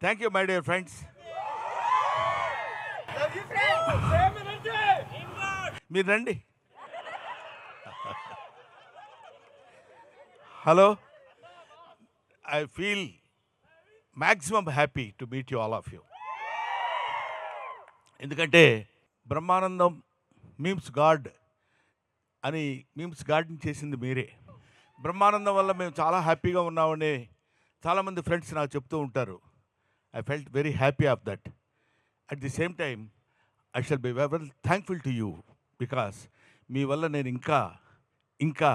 Thank you my dear friends. మీరు రండి. Hello, I feel maximum happy to meet you all of you. ఎందుకంటే Brahmanandam memes God అని memes garden చేసింది మీరే. బ్రహ్మానందం వల్ల మేము చాలా హ్యాపీగా ఉన్నామని చాలామంది ఫ్రెండ్స్ నాకు చెప్తూ ఉంటారు. I felt very happy of that. At the same time I shall be very thankful to you because మీ వల్ల నేను ఇంకా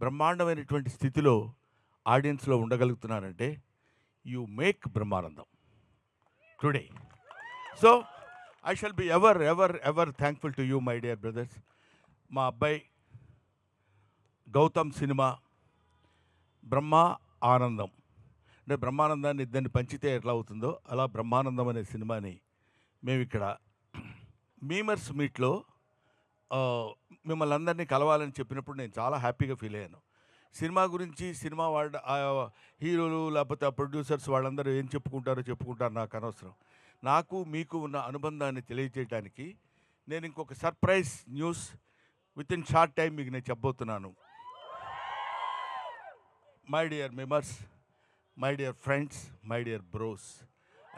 బ్రహ్మాండమైనటువంటి స్థితిలో ఆడియన్స్లో ఉండగలుగుతున్నానంటే you make Brahmanandam today. So I shall be ever thankful to you my dear brothers. మా అబ్బాయి గౌతమ్ సినిమా బ్రహ్మ ఆనందం అంటే బ్రహ్మానందాన్ని ఇద్దరిని పంచితే ఎట్లా అవుతుందో అలా బ్రహ్మానందం అనే సినిమాని మేము ఇక్కడ మీమర్స్ మీట్లో మిమ్మల్ని అందరినీ కలవాలని చెప్పినప్పుడు నేను చాలా హ్యాపీగా ఫీల్ అయ్యాను. సినిమా గురించి సినిమా వాళ్ళ హీరోలు లేకపోతే ఆ ప్రొడ్యూసర్స్ వాళ్ళందరూ ఏం చెప్పుకుంటారు నాకు అనవసరం. నాకు మీకు ఉన్న అనుబంధాన్ని తెలియజేయడానికి నేను ఇంకొక surprise news with in short time మీకు నేను చెప్పబోతున్నాను. My dear members, my dear friends, my dear bros,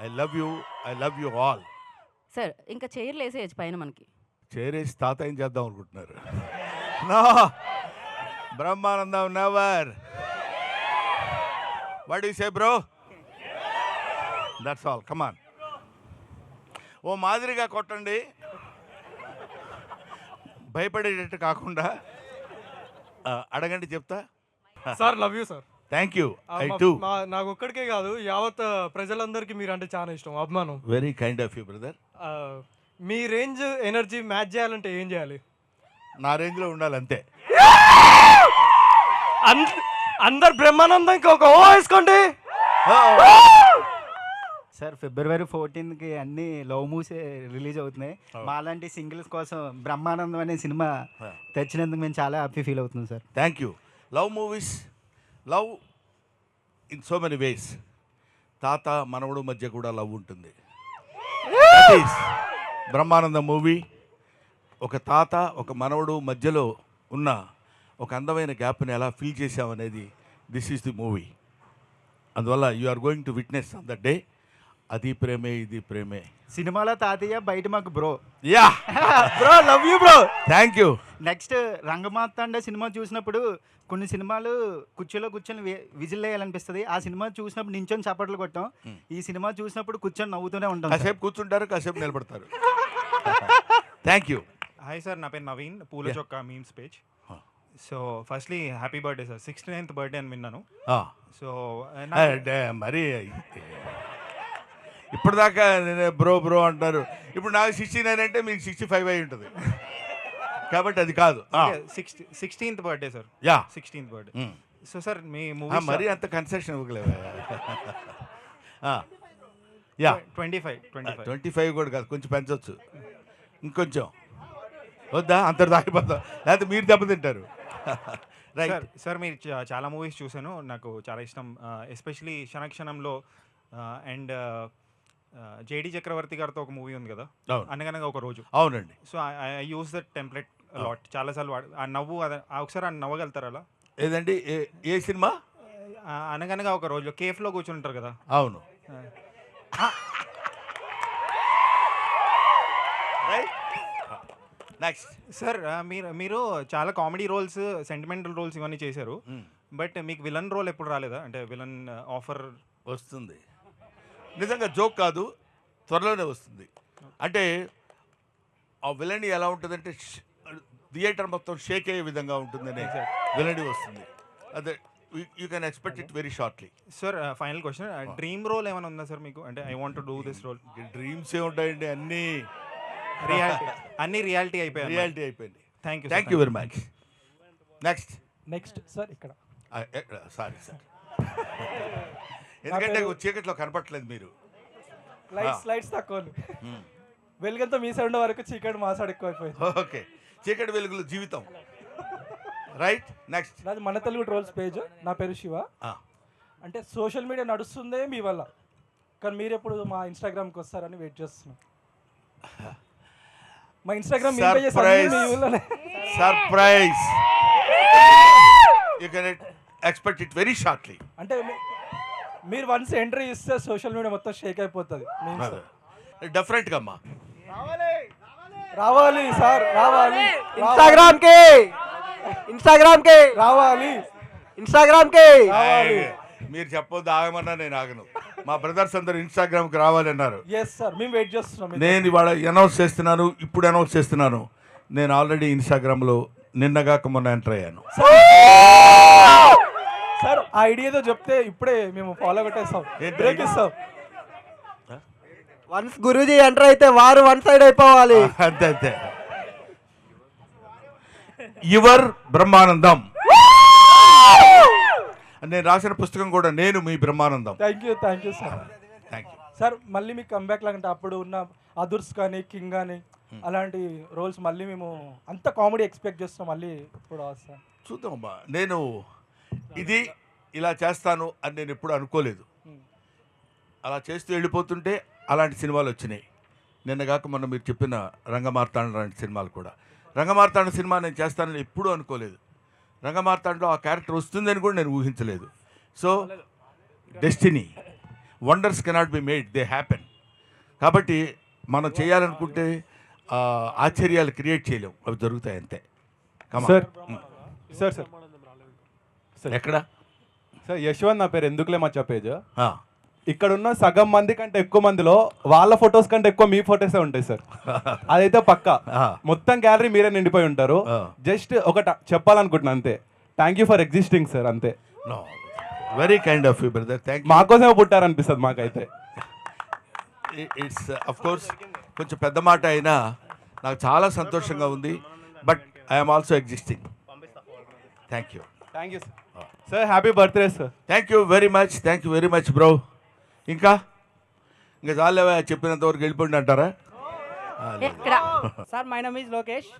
I love you all. Sir ఇంకా చైర్లు వేసేయచ్చు పైన మనకి. చేరేసి తాత ఏం చేద్దాం అనుకుంటున్నారు? No, Brahmanandam never. What you say bro? That's all, come on. ఓ మాదిరిగా కొట్టండి, భయపడేటట్టు కాకుండా. అడగండి, చెప్తా. Sir love you sir. Thank you. I too. నాకు ఒక్కడికే కాదు, యావత్ ప్రజలందరికీ మీరు అంటే చాలా ఇష్టం, అభిమానం. Very kind of you brother. Me range energy match చేయాలంటే ఏం చేయాలి? నా రేంజ్లో ఉండాలి అంతే. అందరు బ్రహ్మానందంకి ఒక ఓ వేసుకోండి. సార్ February 14కి అన్ని లవ్ మూవీస్ రిలీజ్ అవుతున్నాయి. మాలాంటి సింగిల్స్ కోసం బ్రహ్మానందం అనే సినిమా తెచ్చినందుకు మేము చాలా హ్యాపీ ఫీల్ అవుతున్నాం sir. Thank you. Love movies, love in so many ways. తాత మనవడు మధ్య కూడా లవ్ ఉంటుంది. బ్రహ్మానందం మూవీ ఒక తాత ఒక మనవడు మధ్యలో ఉన్న ఒక అందమైన గ్యాప్ని ఎలా ఫిల్ చేసామనేది దిస్ ఈజ్ ది మూవీ. అందువల్ల you are going to witness on the day. అది ప్రేమే ఇది ప్రేమే. సినిమాలో తాతయ్య, బయట మాకు bro. Yeah bro, love you bro. Thank you. Next Rangamarthanda cinema చూసినప్పుడు కొన్ని సినిమాలు కుర్చీలో కూర్చొని విజిల్ వేయాలనిపిస్తుంది. ఆ సినిమా చూసినప్పుడు నించొని చప్పట్లు కొట్టాం. ఈ సినిమా చూసినప్పుడు కూర్చొని నవ్వుతూనే ఉంటాం. కాసేపు కూర్చుంటారు, కాసేపు నిలబడతారు. Thank you. హాయ్ సార్, నా పేరు నవీన్, పూల చొక్కా memes page. So firstly happy birthday sir. 69th birthday అని విన్నాను. సో మరి ఇప్పటిదాకా నేను బ్రో అంటారు. ఇప్పుడు నాకు 69 అంటే మీకు 65 అయి ఉంటుంది కాబట్టి అది కాదు. 16th birthday sir. Yeah, 16th birthday. So sir మీ మూవీ మరీ అంత కన్సెషన్ ఇవ్వలేవు. యా, 25 కూడా కాదు, కొంచెం పెంచవచ్చు. ఇంకొంచెం వద్దా? అంత దాకిపోతాం, లేకపోతే మీరు దెబ్బతింటారు. రైట్ సార్, మీరు చాలా మూవీస్ చూశాను, నాకు చాలా ఇష్టం. ఎస్పెషలీ క్షణక్షణంలో అండ్ జేడి చక్రవర్తి గారితో ఒక మూవీ ఉంది కదా, అనగనగా ఒక రోజు. అవునండి. So I use that template lot, చాలాసార్లు ఆ నవ్వు ఒకసారి ఆ నవ్వగలుగుతారు అలా? ఏదండి, ఏ సినిమా? అనగనగా ఒక రోజు కేఫ్లో కూర్చుని ఉంటారు కదా. అవును. నెక్స్ట్ సార్, మీరు చాలా కామెడీ రోల్స్, సెంటిమెంటల్ రోల్స్ ఇవన్నీ చేశారు. బట్ మీకు విలన్ రోల్ ఎప్పుడు రాలేదా? అంటే విలన్ ఆఫర్ వస్తుంది. నిజంగా జోక్ కాదు, త్వరలోనే వస్తుంది. అంటే ఆ విలన్ ఎలా ఉంటుందంటే థియేటర్ మొత్తం షేక్ అయ్యే విధంగా ఉంటుందనే విలన్ వస్తుంది. అదే you can expect it very shortly. Sir, final question, dream role ఏమైనా ఉందా సార్ మీకు? అంటే I want to do this role. Dreams ఏ ఉంటాయండి, అన్ని రియాలిటీ అయిపోయింది. Thank you very much. Next sir ఇక్కడ సారీ సార్, ఎందుకంటే చీకట్లో కనపట్లేదు మీరు. లైట్స్ తక్కువ, వెలుగంతా మీ సైడ్ వరకు, చీకటి మా సైడ్ ఎక్కువైపోయింది. ఓకే, చీకటి వెలుగులు జీవితం. Right, next. నాది మన తెలుగు ట్రోల్స్ పేజ్. నా పేరు శివ. అంటే సోషల్ మీడియా నడుస్తుందే మీ వల్ల. కానీ మీరు ఎప్పుడు మా ఇన్స్టాగ్రామ్కి వస్తారని వెయిట్ చేస్తున్నాం. మా ఇన్స్టాగ్రామ్ మీ pages అన్నీ Surprise. మీ ఊళ్ళోనే. Surprise. You can expect it very shortly. అంటే మీరు వన్స్ ఎంట్రీ ఇస్తే సోషల్ మీడియా మొత్తం షేక్ అయిపోతుంది. డెఫినెట్గా అమ్మా. రావాలి సార్, రావాలి इंस्टाग्राम के రావాలి इंस्टाग्राम के రావాలి. మీరు చెప్పొద్దు, ఆగమన్నా నేను ఆగను. మా బ్రదర్స్ అందరూ ఇన్స్టాగ్రామ్కి రావాలన్నారు. ఎస్ సార్, మేము వెయిట్ చేస్తున్నాం. నేను ఇవాళ అనౌన్స్ చేస్తున్నాను, ఇప్పుడు అనౌన్స్ చేస్తున్నాను. నేను ఆల్రెడీ ఇన్స్టాగ్రామ్లో నిన్నగాక మొన్న ఎంటర్ అయ్యాను. సార్ ఆ ఐడియాతో చెప్తే ఇప్పుడే మేము ఫాలో కొట్టేస్తాం, ఏంటి బ్రేక్ idea? ఇస్తాం. వన్స్ గురూజీ ఎంటర్ అయితే వారు వన్ సైడ్ అయిపోవాలి. అంతే అంతే. యువర్ బ్రహ్మానందం. నేను రాసిన పుస్తకం కూడా నేను మీ Brahmanandam. Thank you sir. Thank you. Sir మళ్ళీ మీకు కంబ్యాక్ లాగంటే అప్పుడు ఉన్న అదుర్స్ కానీ కింగ్ కానీ అలాంటి రోల్స్ మళ్ళీ మేము అంత కామెడీ ఎక్స్పెక్ట్ చేస్తాం. మళ్ళీ ఇప్పుడు వస్తాం. చూద్దామమ్మా. నేను ఇది ఇలా చేస్తాను అని నేను ఎప్పుడు అనుకోలేదు. అలా చేస్తూ వెళ్ళిపోతుంటే అలాంటి సినిమాలు వచ్చినాయి. నిన్నగాక మొన్న మీరు చెప్పిన రంగమార్తాండ లాంటి సినిమాలు కూడా. రంగమార్తాండ సినిమా నేను చేస్తానని ఎప్పుడూ అనుకోలేదు. రంగమార్తాండలో ఆ క్యారెక్టర్ వస్తుందని కూడా నేను ఊహించలేదు. So destiny, wonders cannot be made, they happen. కాబట్టి మనం చేయాలనుకుంటే ఆశ్చర్యాలు క్రియేట్ చేయలేం, అవి జరుగుతాయి అంతే. Come on. Sir sir sir ఎక్కడ సార్ యశ్వంత్ నా పేరు, ఎందుకులే మచ్చా పేజ్. ఆ. ఇక్కడ ఉన్న సగం మంది కంటే ఎక్కువ మందిలో వాళ్ళ ఫొటోస్ కంటే ఎక్కువ మీ ఫొటోసే ఉంటాయి సార్. అదైతే పక్కా. ఆ. మొత్తం గ్యాలరీ మీరే నిండిపోయి ఉంటారు. ఆ. జస్ట్ ఒకట చెప్పాలనుకుంటున్నా అంతే. Thank you for existing sir, అంతే. No, very kind of you brother. Thank you. మాకోసమే పుట్టారనిపిస్తుంది మాకైతే. ఇట్స్ అఫ్ కోర్స్ కొంచెం పెద్ద మాట అయినా నాకు చాలా సంతోషంగా ఉంది. But I'm also existing. Thank you. Thank you sir. Sir happy birthday sir. Thank you very much bro. ఇంకా చాలేవా, చెప్పినంత వరకు వెళ్ళిపోండి అంటారా? ఎక్కడ sir my name is Lokesh.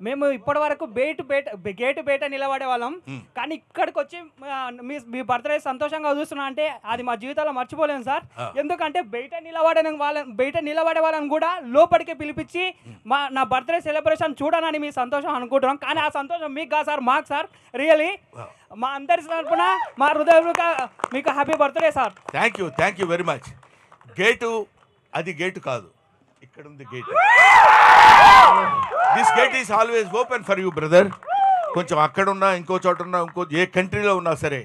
మేము ఇప్పటి వరకు గేటు బయట నిలబడే వాళ్ళం, కానీ ఇక్కడికి వచ్చి మీ బర్త్డే సంతోషంగా చూస్తున్నా అంటే అది మా జీవితాల్లో మర్చిపోలేము సార్. ఎందుకంటే బయట నిలబడే వాళ్ళని కూడా లోపలికి పిలిపించి నా బర్త్డే సెలబ్రేషన్ చూడనని మీ సంతోషం అనుకుంటున్నాం. కానీ ఆ సంతోషం మీకు కాదు సార్, మాకు సార్. రియలీ మా అందరి తరపున మా హృదయపూర్వక మీకు happy birthday sir. Thank you very much. Gate అది గేటు కాదు, ఇక్కడ ఉంది gate. This gate is always open for you brother. కొంచెం అక్కడున్నా, ఇంకో చోట ఉన్నా, ఏ కంట్రీలో ఉన్నా సరే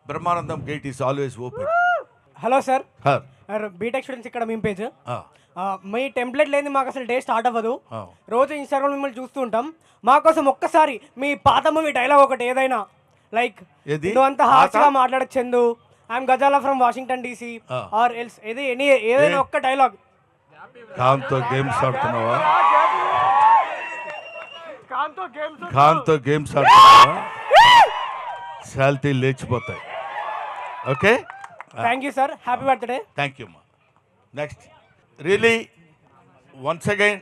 Brahmanandam gate is always open. Hello sir, B Tech students ఇక్కడ మీ పేజ్. మీ టెంప్లెట్ లేని మాకు అసలు డే స్టార్ట్ అవ్వదు. రోజు ఇన్స్టాగ్రామ్ మిమ్మల్ని చూస్తూ ఉంటాం. మాకోసం ఒక్కసారి మీ పాత మూవీ డైలాగ్ ఒకటి ఏదైనా, లైక్ ఏది? నువ్వు అంత హార్ష్గా మాట్లాడచ్చు Chandu, I'm Gazala from Washington DC or else, ఏదైనా ఒక్క డైలాగ్. ఖాన్తో గేమ్స్ ఆడుతున్నావా? ఖాన్తో గేమ్స్ ఆడుతున్నావా? శాలిటీ లేచిపోతాయి. Okay, thank you sir, happy birthday. Thank you అమ్మా. నెక్స్ట్ రియలీ వన్స్ అగైన్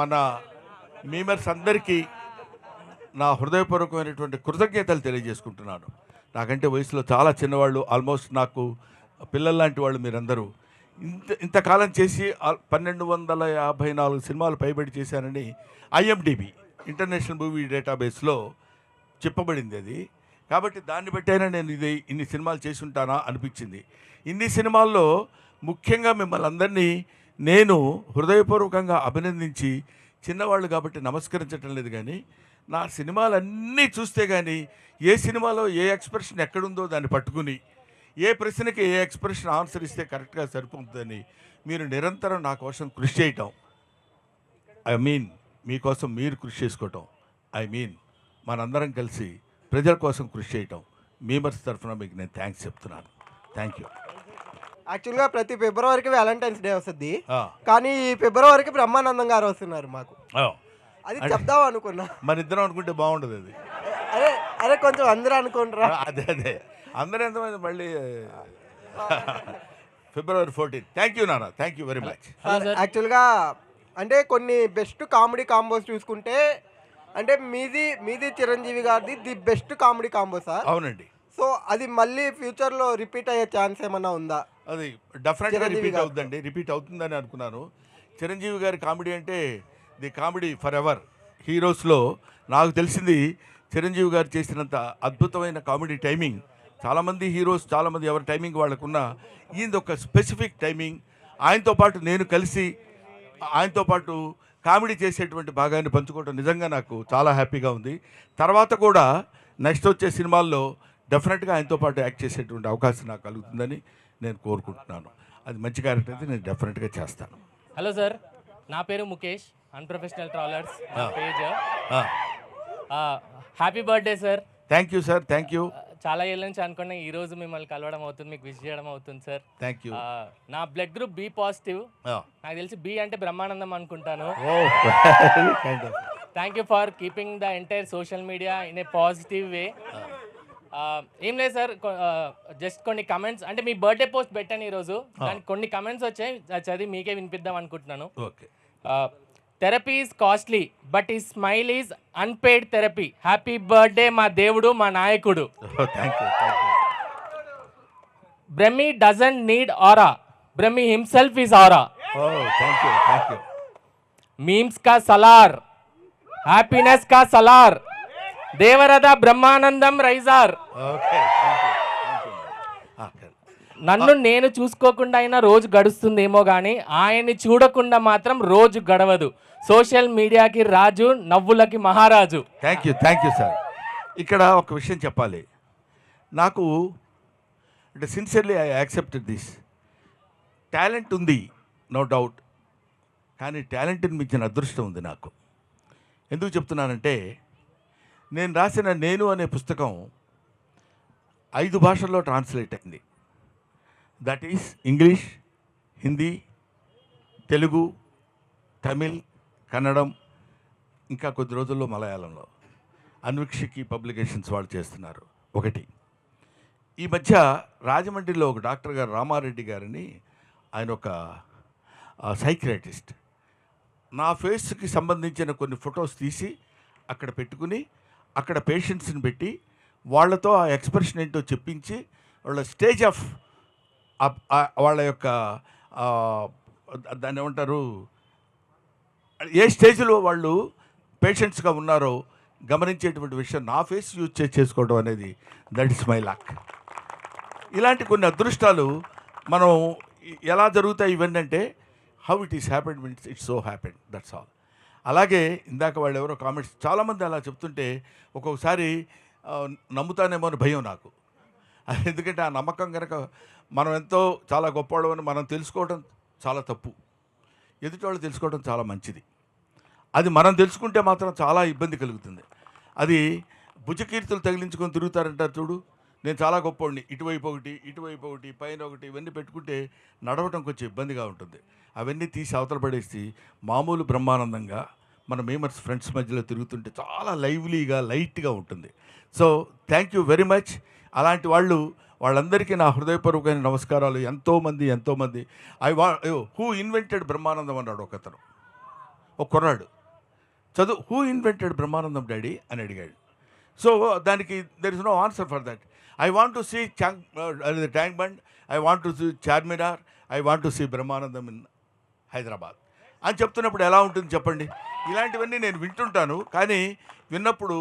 మన మీమర్స్ అందరికీ నా హృదయపూర్వకమైనటువంటి కృతజ్ఞతలు తెలియజేసుకుంటున్నాను. నాకంటే వయసులో చాలా చిన్నవాళ్ళు, ఆల్మోస్ట్ నాకు పిల్లల్లాంటి వాళ్ళు మీరందరూ. ఇంతకాలం చేసి 1254 సినిమాలు పైబడి చేశానని IMDb ఇంటర్నేషనల్ మూవీ డేటాబేస్లో చెప్పబడింది అది. కాబట్టి దాన్ని బట్టైనా నేను ఇన్ని సినిమాలు చేసి ఉంటానా అనిపించింది. ఇన్ని సినిమాల్లో ముఖ్యంగా మిమ్మల్ని అందరినీ నేను హృదయపూర్వకంగా అభినందించి, చిన్నవాళ్ళు కాబట్టి నమస్కరించటం లేదు, కానీ నా సినిమాలన్నీ చూస్తే కానీ ఏ సినిమాలో ఏ ఎక్స్ప్రెషన్ ఎక్కడుందో దాన్ని పట్టుకుని ఏ ప్రశ్నకి ఏ ఎక్స్ప్రెషన్ ఆన్సర్ ఇస్తే కరెక్ట్గా సరిపోతుందని మీరు నిరంతరం నా కోసం కృషి చేయటం, ఐ మీన్ మీకోసం మీరు కృషి చేసుకోవటం, ఐ మీన్ మనందరం కలిసి ప్రజల కోసం కృషి చేయటం, మీమర్స్ తరఫున మీకు నేను థ్యాంక్స్ చెప్తున్నాను. Thank you. యాక్చువల్గా ప్రతి ఫిబ్రవరికి వ్యాలంటైన్స్ డే వస్తుంది, కానీ ఈ ఫిబ్రవరికి బ్రహ్మానందం గారు వస్తున్నారు మాకు. అది చెప్దాం అనుకున్నా. మన ఇద్దరం అనుకుంటే బాగుండదు అది. అరే కొంచెం అందరూ అనుకుంటారా? అదే అందరూ ఎంతమంది మళ్ళీ February 14. థ్యాంక్ యూ నాన్న, థ్యాంక్ యూ వెరీ మచ్. యాక్చువల్గా అంటే కొన్ని బెస్ట్ కామెడీ కాంబోస్ చూసుకుంటే అంటే మీది చిరంజీవి గారిది the best comedy combo sir. అవునండి. సో అది మళ్ళీ ఫ్యూచర్లో రిపీట్ అయ్యే ఛాన్స్ ఏమన్నా ఉందా? అది డెఫినెట్గా చిరంజీవి రిపీట్ గారితో. అవుతుందండి, రిపీట్ అవుతుందని అనుకున్నాను. చిరంజీవి గారి కామెడీ అంటే ది కామెడీ ఫర్ ఎవర్. హీరోస్లో నాకు తెలిసింది చిరంజీవి గారు చేసినంత అద్భుతమైన కామెడీ టైమింగ్ చాలామంది హీరోస్, చాలామంది ఎవరి టైమింగ్ వాళ్ళకున్న, ఈయనది ఒక స్పెసిఫిక్ టైమింగ్. ఆయనతో పాటు నేను కలిసి ఆయనతో పాటు కామెడీ చేసేటువంటి భాగాన్ని పంచుకోవడం నిజంగా నాకు చాలా హ్యాపీగా ఉంది. తర్వాత కూడా నెక్స్ట్ వచ్చే సినిమాల్లో డెఫినెట్గా ఆయనతో పాటు యాక్ట్ చేసేటువంటి అవకాశం నాకు కలుగుతుందని నేను కోరుకుంటున్నాను. అది మంచి క్యారెక్టర్ అయితే నేను డెఫినెట్గా చేస్తాను. హలో సార్, నా పేరు Mukesh, unprofessional travellers page. Happy birthday sir. Thank you sir, thank you. చాలా ఏళ్ళ నుంచి అనుకున్నా ఈ రోజు మిమ్మల్ని కలవడం అవుతుంది, మీకు విష్ చేయడం అవుతుంది సార్. Thank you. నా బ్లడ్ గ్రూప్ బి పాజిటివ్. నాకు తెలిసి బి అంటే బ్రహ్మానందం అనుకుంటాను. Thank you for keeping the entire social media in a positive way. ఏం లేదు సార్, జస్ట్ కొన్ని కమెంట్స్, అంటే మీ బర్త్డే పోస్ట్ పెట్టాను ఈరోజు, దానికి కొన్ని కమెంట్స్ వచ్చాయి, చదివి మీకే వినిపిద్దాం అనుకుంటున్నాను. Okay. Therapy is costly but ఈ smile is unpaid therapy. Happy birthday మా దేవుడు, మా నాయకుడు. Thank you, thank you. Brahmi doesn't need aura, Brahmi himself is aura. Thank you, thank you. Memes కా సలార్, హ్యాపీనెస్ కా సలార్, దేవరథ బ్రహ్మానందం రైజార్. Okay, thank you, thank you. నన్ను నేను చూసుకోకుండా అయినా రోజు గడుస్తుందేమో కానీ ఆయన్ని చూడకుండా మాత్రం రోజు గడవదు. సోషల్ మీడియాకి రాజు, నవ్వులకి మహారాజు. Thank you, thank you sir. ఇక్కడ ఒక విషయం చెప్పాలి. నాకు అంటే sincerely I accepted this. Talent ఉంది, నో డౌట్, కానీ టాలెంట్ని మించిన అదృష్టం ఉంది నాకు. ఎందుకు చెప్తున్నానంటే, నేను రాసిన నేను అనే పుస్తకం 5 భాషల్లో ట్రాన్స్లేట్ అయింది. That is English, Hindi, Telugu, Tamil, Kannada, ఇంకా కొద్ది రోజుల్లో మలయాళంలో. అన్వీక్షికి పబ్లికేషన్స్ వాళ్ళు చేస్తున్నారు. ఒకటి, ఈ మధ్య రాజమండ్రిలో ఒక డాక్టర్ గారు రామారెడ్డి గారని, ఆయన ఒక సైకియాట్రిస్ట్, నా ఫేస్కి సంబంధించిన కొన్ని ఫొటోస్ తీసి అక్కడ పెట్టుకుని అక్కడ పేషెంట్స్ని పెట్టి వాళ్ళతో ఆ ఎక్స్ప్రెషన్ ఏంటో చెప్పించి వాళ్ళ స్టేజ్ ఆఫ్ వాళ్ళ యొక్క దాన్ని ఏమంటారు, ఏ స్టేజ్లో వాళ్ళు పేషెంట్స్గా ఉన్నారో గమనించేటువంటి విషయం నా ఫేస్ యూజ్ చేసుకోవడం అనేది దట్ ఇస్ మై లక్. ఇలాంటి కొన్ని అదృష్టాలు మనం ఎలా జరుగుతాయి ఇవన్నీ అంటే, how it is happened means it's so happened, that's all. అలాగే ఇందాక వాళ్ళు ఎవరో కామెంట్స్ చాలామంది అలా చెప్తుంటే ఒక్కొక్కసారి నమ్ముతానేమో అని భయం నాకు. ఎందుకంటే ఆ నమ్మకం కనుక మనం ఎంతో చాలా గొప్పవాళ్ళమని మనం తెలుసుకోవడం చాలా తప్పు, ఎదుటి వాళ్ళు తెలుసుకోవడం చాలా మంచిది. అది మనం తెలుసుకుంటే మాత్రం చాలా ఇబ్బంది కలుగుతుంది. అది భుజకీర్తులు తగిలించుకొని తిరుగుతారంటారు చూడు, నేను చాలా గొప్పవాడిని, ఇటువైపు ఒకటి పైన ఒకటి, ఇవన్నీ పెట్టుకుంటే నడవటం కొంచెం ఇబ్బందిగా ఉంటుంది. అవన్నీ తీసి అవతల పడేసి మామూలు బ్రహ్మానందంగా మన మేమర్స్ ఫ్రెండ్స్ మధ్యలో తిరుగుతుంటే చాలా లైవ్లీగా, లైట్గా ఉంటుంది. So thank you very much. అలాంటి వాళ్ళందరికీ నా హృదయపూర్వకమైన నమస్కారాలు. ఎంతోమంది హూ ఇన్వెంటెడ్ బ్రహ్మానందం అన్నాడు ఒకతను, ఒక కుర్రాడు హూ ఇన్వెంటెడ్ బ్రహ్మానందం డాడీ అని అడిగాడు. సో దానికి there is no answer for that. I want to see Tank Bund, I want to see Charminar, I want to see Brahmanandam in Hyderabad అని చెప్తున్నప్పుడు ఎలా ఉంటుంది చెప్పండి. ఇలాంటివన్నీ నేను వింటుంటాను, కానీ విన్నప్పుడు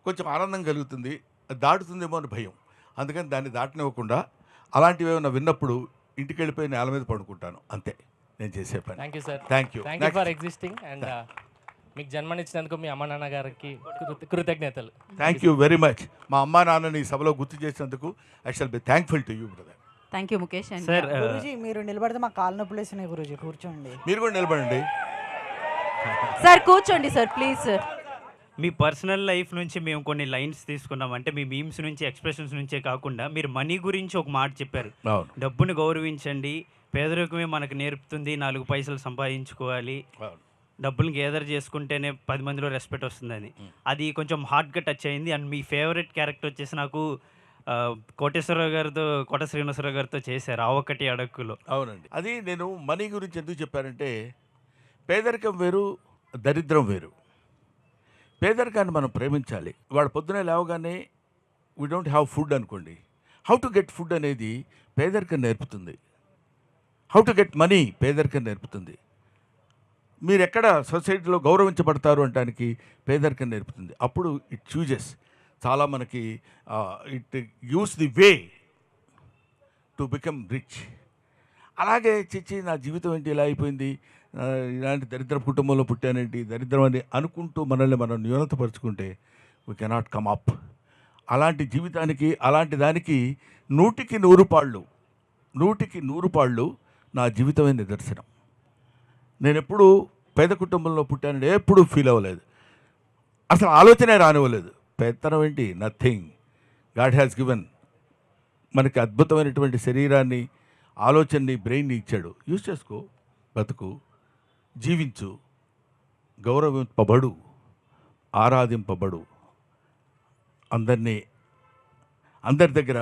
కొంచెం ఆనందం కలుగుతుంది, దాటుతుందేమో అని భయం. అందుకని దాన్ని దాటనివ్వకుండా అలాంటివి ఏమైనా విన్నప్పుడు ఇంటికి వెళ్ళిపోయి నేల మీద పడుకుంటాను, అంతే నేను చేసే పని. Thank you sir. Thank you for existing and మీకు జన్మనిచ్చినందుకు మీ అమ్మ నాన్న గారికి కృతజ్ఞతలు. Thank you very much. మా అమ్మా నాన్నని ఈ సభలో గుర్తు చేసినందుకు I shall be thankful to you brother. Thank you Mukesh. Sir Guruji మీరు నిలబడితే మా కాళ్ళు నొప్పులు వేసినాయి గురూజీ, కూర్చోండి. మీరు కూడా నిలబడండి సార్. కూర్చోండి sir, please sir. Me personal life నుంచి మేము కొన్ని లైన్స్ తీసుకున్నాం. అంటే మీ మీమ్స్ నుంచి, ఎక్స్ప్రెషన్స్ నుంచే కాకుండా మీరు మనీ గురించి ఒక మాట చెప్పారు. డబ్బుని గౌరవించండి, పేదరికమే మనకు నేర్పుతుంది, 4 పైసలు సంపాదించుకోవాలి, డబ్బులు గేదర్ చేసుకుంటేనే 10 మందిలో రెస్పెక్ట్ వస్తుందని. అది కొంచెం హార్ట్గా టచ్ అయింది. అండ్ మీ ఫేవరెట్ క్యారెక్టర్ వచ్చేసి నాకు కోట శ్రీనివాసరావు గారితో చేశారు ఆ ఒక్కటి అడక్కులో. అవునండి. అది నేను మనీ గురించి ఎందుకు చెప్పానంటే, పేదరికం వేరు, దరిద్రం వేరు. పేదరికాన్ని మనం ప్రేమించాలి. వాడు పొద్దునే లేవగానే వీ డోంట్ హ్యావ్ ఫుడ్ అనుకోండి, హౌ టు గెట్ ఫుడ్ అనేది పేదరికం నేర్పుతుంది. హౌ టు గెట్ మనీ పేదరికం నేర్పుతుంది. మీరు ఎక్కడ సొసైటీలో గౌరవించబడతారు అనడానికి పేదరికం నేర్పుతుంది. అప్పుడు ఇట్ చూజెస్ చాలా మనకి it gives the way to become rich. అలాగే చిచ్చి నా జీవితం ఏంటి ఇలా అయిపోయింది, ఇలాంటి దరిద్ర కుటుంబంలో పుట్టానేంటి, దరిద్రం అని అనుకుంటూ మనల్ని మనం న్యూనతపరుచుకుంటే వీ కెనాట్ కమ్ అప్. అలాంటి జీవితానికి, అలాంటి దానికి 100కి 100 పాళ్ళు నా జీవితమే నిదర్శనం. నేను ఎప్పుడు పేద కుటుంబంలో పుట్టానని ఎప్పుడూ ఫీల్ అవ్వలేదు, అసలు ఆలోచనే రానివ్వలేదు. పెత్తనం ఏంటి, నథింగ్. గాడ్ హ్యాస్ గివెన్ మనకి అద్భుతమైనటువంటి శరీరాన్ని, ఆలోచనని, బ్రెయిన్ని ఇచ్చాడు. యూజ్ చేసుకో, బతుకు, జీవించు, గౌరవింపబడు, ఆరాధింపబడు, అందరి దగ్గర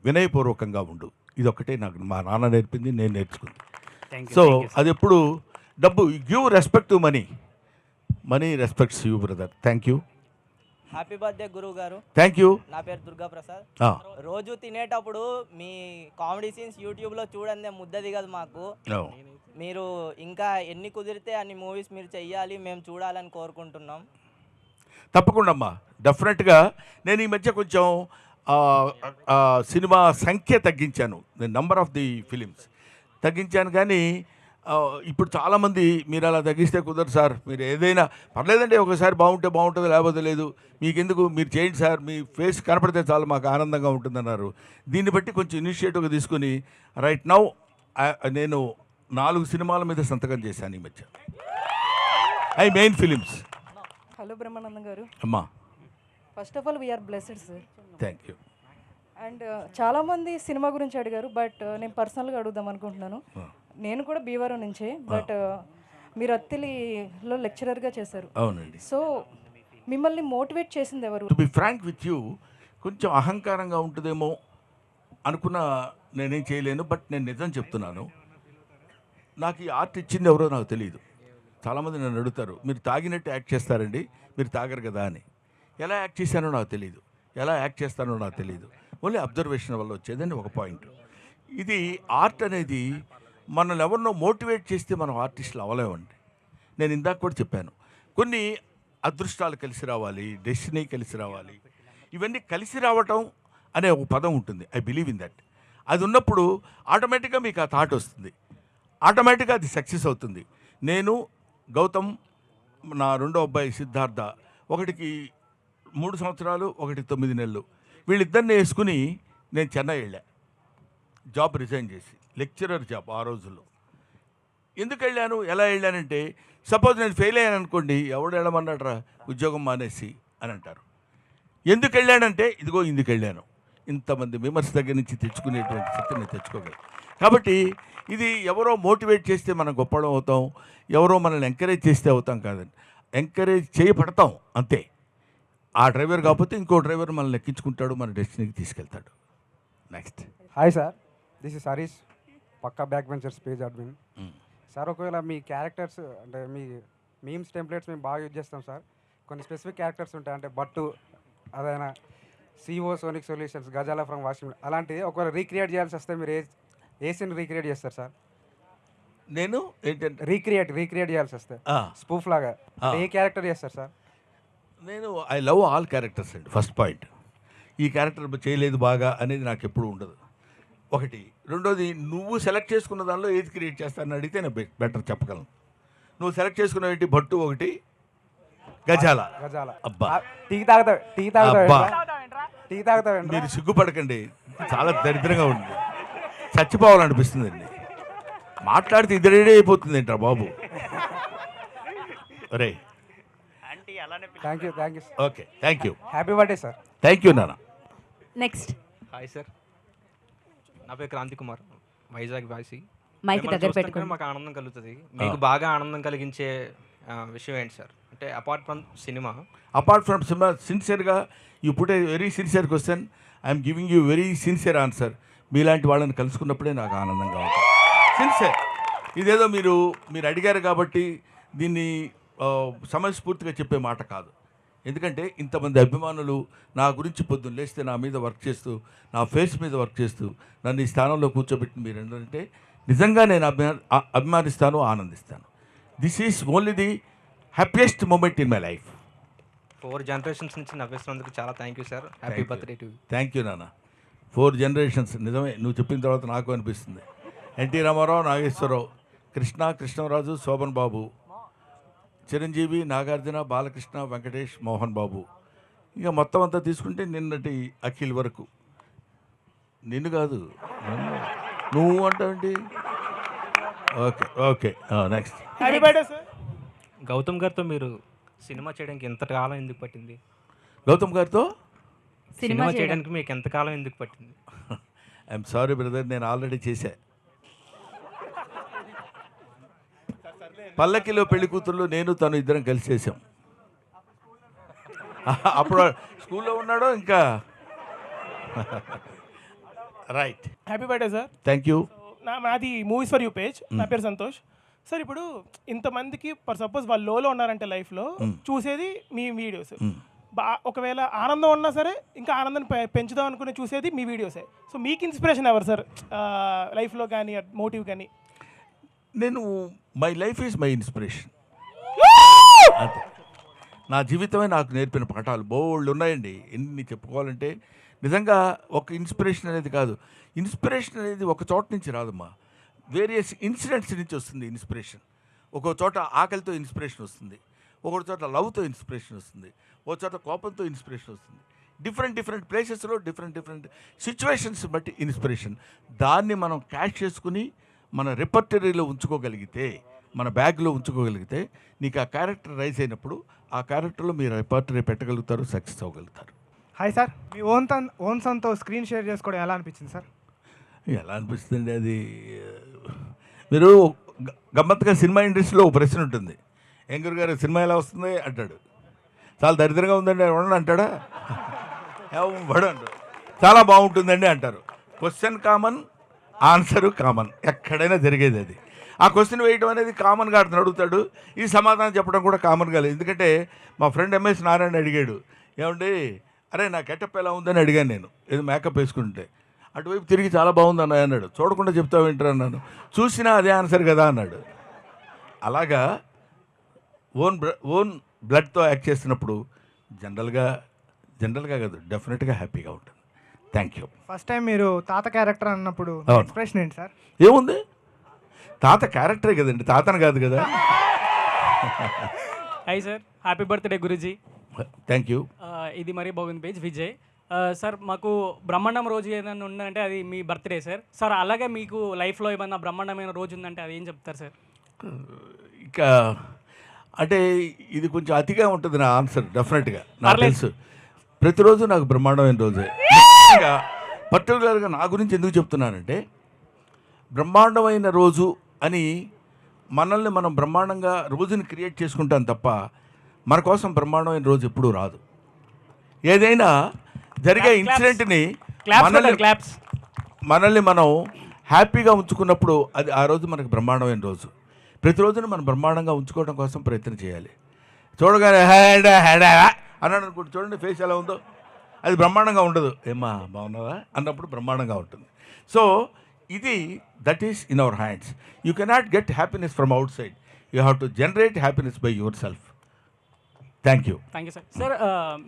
వినయపూర్వకంగా ఉండు. ఇదొక్కటే నాకు మా నాన్న నేర్పింది, నేను నేర్చుకుంది. సో అది ఎప్పుడు డబ్బు, give respect to money, money respects you brother. Thank you. Happy birthday గురువు గారు. Thank you. నా పేరు దుర్గా ప్రసాద్. రోజు తినేటప్పుడు మీ కామెడీ సీన్స్ యూట్యూబ్లో చూడండి, ముద్ద దిగదు మాకు. మీరు ఇంకా ఎన్ని కుదిరితే అన్ని మూవీస్ మీరు చెయ్యాలి, మేము చూడాలని కోరుకుంటున్నాం. తప్పకుండా అమ్మా, డెఫినెట్గా. నేను ఈ మధ్య కొంచెం సినిమా సంఖ్య తగ్గించాను, నంబర్ ఆఫ్ ది ఫిలిమ్స్ తగ్గించాను. కానీ ఇప్పుడు చాలామంది మీరు అలా తగ్గిస్తే కుదరదు సార్, మీరు ఏదైనా పర్లేదండి, ఒకసారి బాగుంటే బాగుంటుంది, లేకపోతే లేదు, మీకెందుకు, మీరు చేయండి సార్, మీ ఫేస్ కనపడితే చాలా మాకు ఆనందంగా ఉంటుందన్నారు. దీన్ని బట్టి కొంచెం ఇనిషియేటివ్గా తీసుకుని రైట్ నౌ నేను 4 సినిమాల మీద సంతకం చేశాను ఈ మధ్య, I main films. Hello Brahmanandam garu. అమ్మా, first of all we are blessed sir. Thank you. And చాలామంది సినిమా గురించి అడిగారు, బట్ నేను పర్సనల్గా అడుగుదాం అనుకుంటున్నాను. నేను కూడా భీమవరం నుంచే, బట్ మీరు అత్తిలిలో లెక్చరర్గా చేశారు. అవునండి. సో మిమ్మల్ని మోటివేట్ చేసింది ఎవరు? To be frank with you, కొంచెం అహంకారంగా ఉంటుందేమో అనుకున్న నేనేం చేయలేను, బట్ నేను నిజం చెప్తున్నాను. నాకు ఈ ఆర్ట్ ఇచ్చింది ఎవరో నాకు తెలియదు. చాలామంది నన్ను అడుగుతారు, మీరు తాగినట్టు యాక్ట్ చేస్తారండి, మీరు తాగరు కదా అని. ఎలా యాక్ట్ చేశానో నాకు తెలియదు, ఎలా యాక్ట్ చేస్తానో నాకు తెలియదు. ఓన్లీ అబ్జర్వేషన్ వల్ల వచ్చేదండి ఒక పాయింట్. ఇది ఆర్ట్ అనేది మనల్ని ఎవరినో మోటివేట్ చేస్తే మనం ఆర్టిస్టులు అవ్వలేమండి. నేను ఇందాక కూడా చెప్పాను, కొన్ని అదృష్టాలు కలిసి రావాలి, డెస్టినీ కలిసి రావాలి. ఇవన్నీ కలిసి రావటం అనే ఒక పదం ఉంటుంది. I believe in that. అది ఉన్నప్పుడు ఆటోమేటిక్గా మీకు ఆ థాట్ వస్తుంది, ఆటోమేటిక్గా అది సక్సెస్ అవుతుంది. నేను, గౌతమ్, నా రెండో అబ్బాయి సిద్ధార్థ, ఒకటికి 3 సంవత్సరాలు, ఒకటి 9 నెలలు, వీళ్ళిద్దరిని వేసుకుని నేను చెన్నై వెళ్ళా, జాబ్ రిజైన్ చేసి, లెక్చరర్ జాబ్ ఆ రోజుల్లో. ఎందుకు వెళ్ళాను, ఎలా వెళ్ళానంటే, సపోజ్ నేను ఫెయిల్ అయ్యాను అనుకోండి, ఎవడు వెళ్ళమన్నాడరా ఉద్యోగం మానేసి అని అంటారు. ఎందుకు వెళ్ళానంటే, ఇదిగో ఇందుకు వెళ్ళాను, ఇంతమంది మెంబర్స్ దగ్గర నుంచి తెచ్చుకునేటువంటి శక్తి నేను తెచ్చుకోగలను. కాబట్టి ఇది ఎవరో మోటివేట్ చేస్తే మనం గొప్పడం అవుతాం, ఎవరో మనల్ని ఎంకరేజ్ చేస్తే అవుతాం కాదండి. ఎంకరేజ్ చేయబడతాం అంతే. ఆ డ్రైవర్ కాకపోతే ఇంకో డ్రైవర్ మనల్ని ఎక్కించుకుంటాడు, మన డెస్టినీకి తీసుకెళ్తాడు. Next. Hi sir, this is Harish, Pakka back ventures page admin. Sir, ఒకవేళ మీ క్యారెక్టర్స్ అంటే మీ మీమ్స్ టెంప్లెట్స్ మేము బాగా యూజ్ చేస్తాం సార్. కొన్ని స్పెసిఫిక్ క్యారెక్టర్స్ ఉంటాయి, అంటే బట్టు, అదైనా సిఓ సోనిక్ సొల్యూషన్స్, గజాల ఫ్రమ్ వాషింగ్, అలాంటివి ఒకవేళ రీక్రియేట్ చేయాల్సి వస్తే మీరు ఏ సీన్ రీక్రియేట్ చేస్తారు సార్? నేను ఏంటంటే రీక్రియేట్ చేయాల్సి వస్తే స్పూఫ్ లాగా ఏ క్యారెక్టర్ చేస్తారు సార్? నేను ఐ లవ్ ఆల్ క్యారెక్టర్స్ అండి. ఫస్ట్ పాయింట్, ఈ క్యారెక్టర్ చేయలేదు బాగా అనేది నాకు ఎప్పుడూ ఉండదు. ఒకటి. రెండోది, నువ్వు సెలెక్ట్ చేసుకున్న దానిలో ఏది క్రియేట్ చేస్తానని అడిగితే నేను బెటర్ చెప్పగలను. నువ్వు సెలెక్ట్ చేసుకున్న ఏంటి, భట్టు ఒకటి, గజాల. అబ్బా, టీ తాగుతావు. మీరు సిగ్గుపడకండి, చాలా దరిద్రంగా ఉంది, చచ్చిపోవాలనిపిస్తుందండి. మాట్లాడితే ఇది రెడీ అయిపోతుంది ఏంట్రా బాబు. రే, thank you. Okay, thank you. Happy birthday sir. Thank you నాన్న. నెక్స్ట్. హాయ్ సార్, నా పేరు క్రాంతి కుమార్, వైజాగ్ వాసి. మైక్ దగ్గర పెట్టుకొని మాకు ఆనందం కలుగుతుంది. మీకు బాగా ఆనందం కలిగించే విషయం ఏంటి సార్? అంటే అపార్ట్ ఫ్రమ్ సినిమా సిన్సియర్గా you put a very sincere question, I'm giving you very sincere answer. మీలాంటి వాళ్ళని కలుసుకున్నప్పుడే నాకు ఆనందంగా ఉంటుంది. సిన్సియర్. ఇదేదో మీరు అడిగారు కాబట్టి దీన్ని సమయస్ఫూర్తిగా చెప్పే మాట కాదు. ఎందుకంటే ఇంతమంది అభిమానులు నా గురించి పొద్దున్న లేస్తే నా మీద వర్క్ చేస్తూ, నా ఫేస్ మీద వర్క్ చేస్తూ నన్ను ఈ స్థానంలో కూర్చోబెట్టిన మీరు ఏంటంటే నిజంగా నేను అభిమానిస్తాను, ఆనందిస్తాను. This is only the happiest moment in my life. 4 generations నుంచి నవ్విస్తున్నందుకు చాలా thank you sir. Happy birthday to you. Thank you నాన్న. 4 జనరేషన్స్ నిజమే, నువ్వు చెప్పిన తర్వాత నాకు అనిపిస్తుంది. ఎన్టీ రామారావు, నాగేశ్వరరావు, కృష్ణరాజు, శోభన్ బాబు, చిరంజీవి, నాగార్జున, బాలకృష్ణ, వెంకటేష్, మోహన్ బాబు, ఇక మొత్తం అంతా తీసుకుంటే నిన్నటి అఖిల్ వరకు. నిన్ను కాదు, నువ్వు అంటావేంటి? Okay okay, next. Happy birthday sir. Gautam గారితో మీరు సినిమా చేయడానికి ఎంత కాలం ఎందుకు పట్టింది? గౌతమ్ గారితో సినిమా చేయడానికి మీకు ఎంతకాలం ఎందుకు పట్టింది? ఐఎమ్ సారీ బ్రదర్, నేను ఆల్రెడీ చేశా. పల్లకిలో పెళ్లి కూతుర్లు నేను తను ఇద్దరం కలిసి చేసాం. అప్పుడు స్కూల్లో ఉన్నాడో ఇంకా. Right. Happy birthday sir. Thank you. నాది మూవీస్ ఫర్ యూ పేజ్. నా పేరు సంతోష్ సార్. ఇప్పుడు ఇంతమందికి ఫర్ సపోజ్ వాళ్ళు లోలో ఉన్నారంటే లైఫ్లో చూసేది మీ వీడియోస్. ఒకవేళ ఆనందం ఉన్నా సరే ఇంకా ఆనందాన్ని పెంచుదాం అనుకుని చూసేది మీ వీడియోసే. సో మీకు ఇన్స్పిరేషన్ ఎవరు సార్ లైఫ్లో కానీ, మోటివ్ కానీ? నేను my life is my inspiration. అంతే, నా జీవితమే నాకు నేర్పిన పాఠాలు బోల్డ్ ఉన్నాయండి. ఎన్ని చెప్పుకోవాలంటే నిజంగా ఒక ఇన్స్పిరేషన్ అనేది కాదు. ఇన్స్పిరేషన్ అనేది ఒక చోట నుంచి రాదమ్మా, వేరియస్ ఇన్సిడెంట్స్ నుంచి వస్తుంది ఇన్స్పిరేషన్. ఒక్కో చోట ఆకలితో ఇన్స్పిరేషన్ వస్తుంది, ఒక్కో చోట లవ్తో ఇన్స్పిరేషన్ వస్తుంది, ఒక చోట కోపంతో ఇన్స్పిరేషన్ వస్తుంది. డిఫరెంట్ ప్లేసెస్లో డిఫరెంట్ సిచ్యువేషన్స్ బట్టి ఇన్స్పిరేషన్. దాన్ని మనం క్యాచ్ చేసుకుని మన రిపర్టరీలో ఉంచుకోగలిగితే, మన బ్యాగ్లో ఉంచుకోగలిగితే, నీకు ఆ క్యారెక్టర్ రైజ్ అయినప్పుడు ఆ క్యారెక్టర్లో మీరు రిపర్టరీ పెట్టగలుగుతారు, సక్సెస్ అవ్వగలుగుతారు. హాయ్ సార్, మీ ఓన్ సన్తో స్క్రీన్ షేర్ చేసుకోవడం ఎలా అనిపించింది సార్? ఎలా అనిపిస్తుంది అది, మీరు గమ్మత్తుగా సినిమా ఇండస్ట్రీలో ఒక ప్రశ్న ఉంటుంది. ఏం గురుగారు సినిమా ఎలా వస్తుంది అంటాడు. చాలా దరిద్రంగా ఉందండి ఎవడని అంటాడా? ఎవడు అంటాడు. చాలా బాగుంటుందండి అంటారు. క్వశ్చన్ కామన్, ఆన్సరు కామన్, ఎక్కడైనా జరిగేది అది. ఆ క్వశ్చన్ వేయడం అనేది కామన్గా అతను అడుగుతాడు, ఈ సమాధానం చెప్పడం కూడా కామన్గా లేదు. ఎందుకంటే మా ఫ్రెండ్ ఎంఎస్ నారాయణ అడిగాడు, ఏమండి అరే నా గెటప్ ఎలా ఉందని అడిగాను నేను, ఏదో మేకప్ వేసుకుంటే. అటువైపు తిరిగి చాలా బాగుంది అన్నయ్య అన్నాడు. చూడకుండా చెప్తావు ఏంటరా అన్నాను. చూసినా అదే ఆన్సర్ కదా అన్నాడు. అలాగా ఓన్ బ్లడ్తో యాక్ట్ చేస్తున్నప్పుడు జనరల్గా కాదు, డెఫినెట్గా హ్యాపీగా ఉంటుంది. Thank you. ఫస్ట్ టైం మీరు తాత క్యారెక్టర్ అన్నప్పుడు ఎక్స్ప్రెషన్ ఏంటి సార్? ఏముంది, తాత క్యారెక్టరే కదండి, తాతను కాదు కదా. Hi sir, happy birthday Guruji. Thank you. ఇది మరీ బాగుంది పేజ్ విజయ్ సార్. మాకు బ్రహ్మాండం రోజు ఏదైనా ఉందంటే అది మీ బర్త్డే సార్. సార్ అలాగే మీకు లైఫ్లో ఏమన్నా బ్రహ్మాండమైన రోజు ఉందంటే అది ఏం చెప్తారు సార్? ఇంకా అంటే ఇది కొంచెం అతిగా ఉంటుంది నా ఆన్సర్. డెఫినెట్గా నాకు తెలుసు, ప్రతిరోజు నాకు బ్రహ్మాండమైన రోజే. ఇంకా పర్టికులర్గా నా గురించి ఎందుకు చెప్తున్నానంటే, బ్రహ్మాండమైన రోజు అని మనల్ని మనం బ్రహ్మాండంగా రోజుని క్రియేట్ చేసుకుంటాం తప్ప మన కోసం బ్రహ్మాండమైన రోజు ఎప్పుడూ రాదు. ఏదైనా జరిగే ఇన్సిడెంట్ని మనల్ని మనం హ్యాపీగా ఉంచుకున్నప్పుడు అది ఆ రోజు మనకు బ్రహ్మాండమైన రోజు. ప్రతిరోజును మనం బ్రహ్మాండంగా ఉంచుకోవడం కోసం ప్రయత్నం చేయాలి. చూడగానే అన్నాడు అనుకుంటే చూడండి ఫేస్ ఎలా ఉందో, అది బ్రహ్మాండంగా ఉండదు. ఏమ్మా బాగున్నావా అన్నప్పుడు బ్రహ్మాండంగా ఉంటుంది. సో ఇది that is in our hands. You cannot get happiness from out side, you have to generate happiness by your self. Thank you. Thank you sir. Sir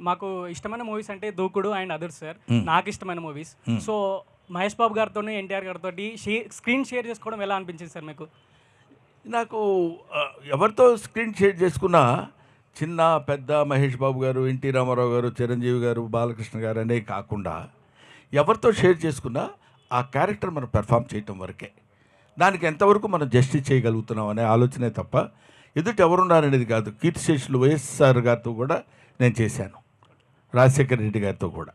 మాకు ఇష్టమైన మూవీస్ అంటే దూకుడు అండ్ అదర్స్ సార్. నాకు ఇష్టమైన movies. So Mahesh Babu గారితో, ఎన్టీఆర్ గారితో screen share చేసుకోవడం ఎలా అనిపించింది సార్ మీకు? నాకు ఎవరితో స్క్రీన్ షేర్ చేసుకున్నా, చిన్న పెద్ద మహేష్ బాబు గారు, ఎన్టీ రామారావు గారు, చిరంజీవి గారు, బాలకృష్ణ గారు అనే కాకుండా ఎవరితో షేర్ చేసుకున్నా ఆ క్యారెక్టర్ మనం పెర్ఫామ్ చేయటం వరకే. దానికి ఎంతవరకు మనం జస్టిస్ చేయగలుగుతున్నాం అనే ఆలోచనే తప్ప ఎదుటి ఎవరున్నారనేది కాదు. కీర్తిశేషులు వైఎస్ఆర్ గారితో కూడా నేను చేశాను, రాజశేఖర రెడ్డి గారితో కూడా.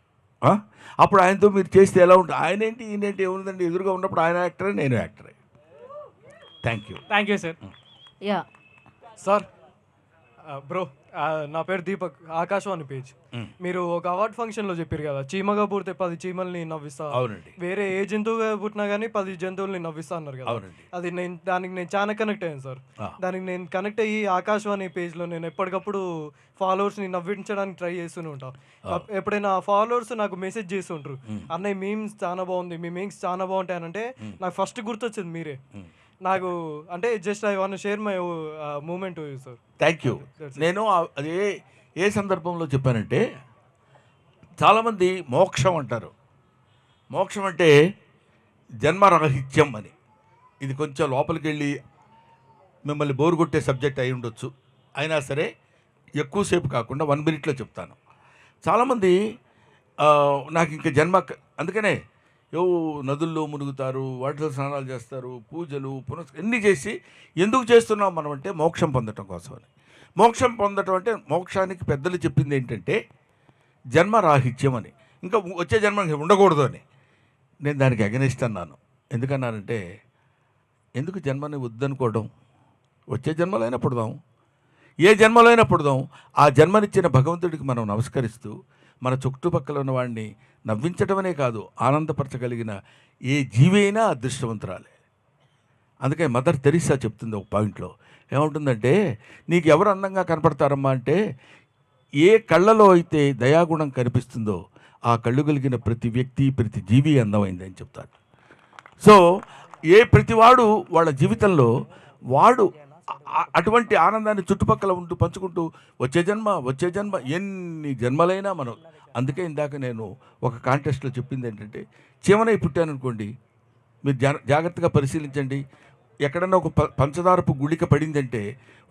అప్పుడు ఆయనతో మీరు చేస్తే ఎలా ఉంటుంది? ఆయన ఏంటి ఈయనేంటి ఏముందండి, ఎదురుగా ఉన్నప్పుడు ఆయన యాక్టరే, నేను యాక్టరే. Thank you. Thank you sir. Yeah sir, bro నా పేరు దీపక్, ఆకాశవాణి పేజ్. మీరు ఒక అవార్డ్ ఫంక్షన్లో చెప్పారు కదా, చీమగా పుడితే 10 చీమల్ని నవ్విస్తా, అవునండి. వేరే ఏ జంతువుగా పుట్టినా కానీ 10 జంతువుల్ని నవ్విస్తా అన్నారు కదా. అవునండి. అది దానికి నేను చాలా కనెక్ట్ అయ్యాను సార్. దానికి నేను కనెక్ట్ అయ్యి ఆకాశవాణి పేజ్లో నేను ఎప్పటికప్పుడు ఫాలోవర్స్ని నవ్వించడానికి ట్రై చేస్తూనే ఉంటాను. ఎప్పుడైనా ఫాలోవర్స్ నాకు మెసేజ్ చేస్తుంటారు, అన్నయ్య మీమ్స్ చాలా బాగుంది, మీ మీమ్స్ చాలా బాగుంటాయి అంటే నాకు ఫస్ట్ గుర్తొచ్చింది మీరే. నాకు అంటే just I want share my moment sir. Thank you. నేను అదే ఏ సందర్భంలో చెప్పానంటే, చాలామంది మోక్షం అంటారు. మోక్షం అంటే జన్మరాహిత్యం అని. ఇది కొంచెం లోపలికి వెళ్ళి మిమ్మల్ని బోరు కొట్టే సబ్జెక్ట్ అయి ఉండొచ్చు. అయినా సరే ఎక్కువసేపు కాకుండా 1 మినిట్లో చెప్తాను. చాలామంది నాకు ఇంకా జన్మ అందుకనే నదుల్లో మునుగుతారు, వాటిలో స్నానాలు చేస్తారు, పూజలు ఎన్ని చేసి ఎందుకు చేస్తున్నాం మనం అంటే మోక్షం పొందటం కోసమని. మోక్షం పొందటం అంటే మోక్షానికి పెద్దలు చెప్పింది ఏంటంటే జన్మరాహిత్యం అని, ఇంకా వచ్చే జన్మ ఉండకూడదు అని. నేను దానికి అగెనిస్ట్ అన్నాను. ఎందుకన్నానంటే, ఎందుకు జన్మని వద్దనుకోవడం, వచ్చే జన్మలో అయినా పుడదాం, ఏ జన్మలో అయినా పుడదాం. ఆ జన్మనిచ్చిన భగవంతుడికి మనం నమస్కరిస్తూ మన చుట్టుపక్కల ఉన్న వాడిని నవ్వించటమనే కాదు, ఆనందపరచగలిగిన ఏ జీవి అయినా అదృష్టవంతురాలే. అందుకే మదర్ తెరీసా చెప్తుంది ఒక పాయింట్లో, ఏముంటుందంటే, నీకు ఎవరు అందంగా కనపడతారమ్మా అంటే, ఏ కళ్ళలో అయితే దయాగుణం కనిపిస్తుందో ఆ కళ్ళు కలిగిన ప్రతి వ్యక్తి, ప్రతి జీవి అందమైందని చెప్తారు. సో ప్రతివాడు వాళ్ళ జీవితంలో వాడు అటువంటి ఆనందాన్ని చుట్టుపక్కల ఉంటూ పంచుకుంటూ వచ్చే జన్మ ఎన్ని జన్మలైనా మనం. అందుకే ఇందాక నేను ఒక కాంటెస్ట్లో చెప్పింది ఏంటంటే, చీమనై పుట్టాననుకోండి, మీరు జాగ్రత్తగా పరిశీలించండి. ఎక్కడన్నా ఒక పంచదారపు గుళిక పడిందంటే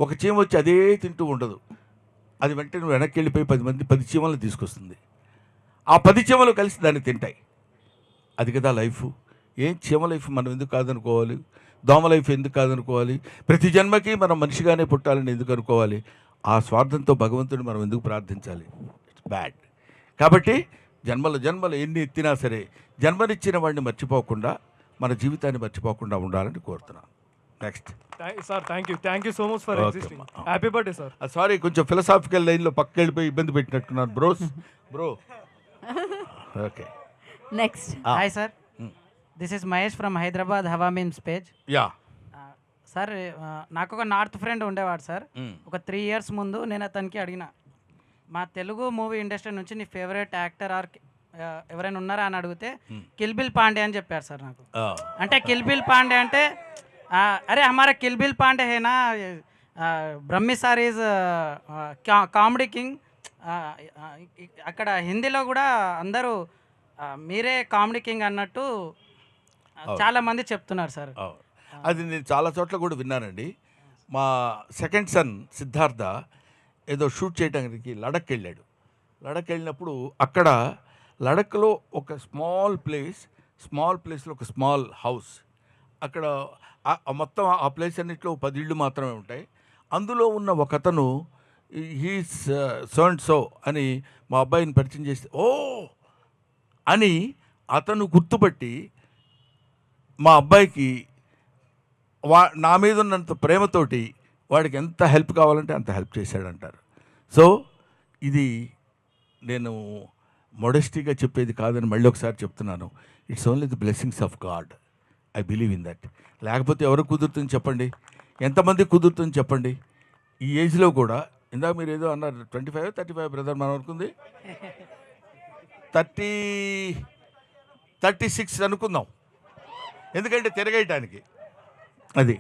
ఒక చీమ వచ్చి అదే తింటూ ఉండదు. అది వెంటనే నువ్వు వెనక్కి వెళ్ళిపోయి 10 చీమలను తీసుకొస్తుంది. ఆ 10 చీమలు కలిసి దాన్ని తింటాయి. అది కదా లైఫ్. ఏం చీమ లైఫ్ మనం ఎందుకు కాదనుకోవాలి? దోమ లైఫ్ ఎందుకు కాదనుకోవాలి? ప్రతి జన్మకి మనం మనిషిగానే పుట్టాలని ఎందుకు అనుకోవాలి? ఆ స్వార్థంతో భగవంతుడిని మనం ఎందుకు ప్రార్థించాలి? It's bad. కాబట్టి జన్మలు ఎన్ని ఎత్తినా సరే జన్మనిచ్చిన వాడిని మర్చిపోకుండా, మన జీవితాన్ని మర్చిపోకుండా ఉండాలని కోరుతున్నాను. Next sir, thank you so much for existing. Happy birthday sir. Sorry, కొంచెం ఫిలసాఫికల్ లైన్లో పక్క వెళ్ళిపోయి ఇబ్బంది పెట్టినట్టున్నాను bro. Okay, next. Hi sir, this is Mahesh from Hyderabad Hawa memes page. Yeah sir, నాకు ఒక నార్త్ ఫ్రెండ్ ఉండేవాడు సార్. ఒక 3 years ముందు నేను అతనికి అడిగిన, మా తెలుగు మూవీ ఇండస్ట్రీ నుంచి నీ ఫేవరెట్ యాక్టర్ ఆర్ ఎవరైనా ఉన్నారా అని అడిగితే కిల్ బిల్ పాండే అని చెప్పారు సార్ నాకు. అంటే కిల్ బిల్ పాండే అంటే అరే హమారా కిల్ బిల్ పాండే హేనా, Brahmi sir is comedy king. అక్కడ హిందీలో కూడా అందరూ మీరే కామెడీ కింగ్ అన్నట్టు చాలా మంది చెప్తున్నారు సార్. అది నేను చాలా చోట్ల కూడా విన్నానండి. మా సెకండ్ సన్ సిద్ధార్థ ఏదో షూట్ చేయడానికి లడక్ వెళ్ళాడు. లడక్ వెళ్ళినప్పుడు అక్కడ లడక్లో ఒక స్మాల్ ప్లేస్లో ఒక స్మాల్ హౌస్, అక్కడ మొత్తం ఆ ప్లేస్ అన్నింటిలో 10 ఇళ్ళు మాత్రమే ఉంటాయి. అందులో ఉన్న ఒక అతను హీస్ సో అని మా అబ్బాయిని పరిచయం చేస్తే, ఓ అని అతను గుర్తుపట్టి మా అబ్బాయికి నా మీద ఉన్నంత ప్రేమతోటి వాడికి ఎంత హెల్ప్ కావాలంటే అంత హెల్ప్ చేశాడంటారు. సో ఇది నేను మొడెస్టీగా చెప్పేది కాదని మళ్ళీ ఒకసారి చెప్తున్నాను. It's only the blessings of God. I believe in that. లేకపోతే ఎవరు కుదురుతుంది చెప్పండి? ఎంతమంది కుదురుతుంది చెప్పండి? ఈ ఏజ్లో కూడా. ఇందాక మీరు ఏదో అన్నారు 25, 35 బ్రదర్, మనం అనుకుంది 36 అనుకుందాం, ఎందుకంటే తిరగేయటానికి. అది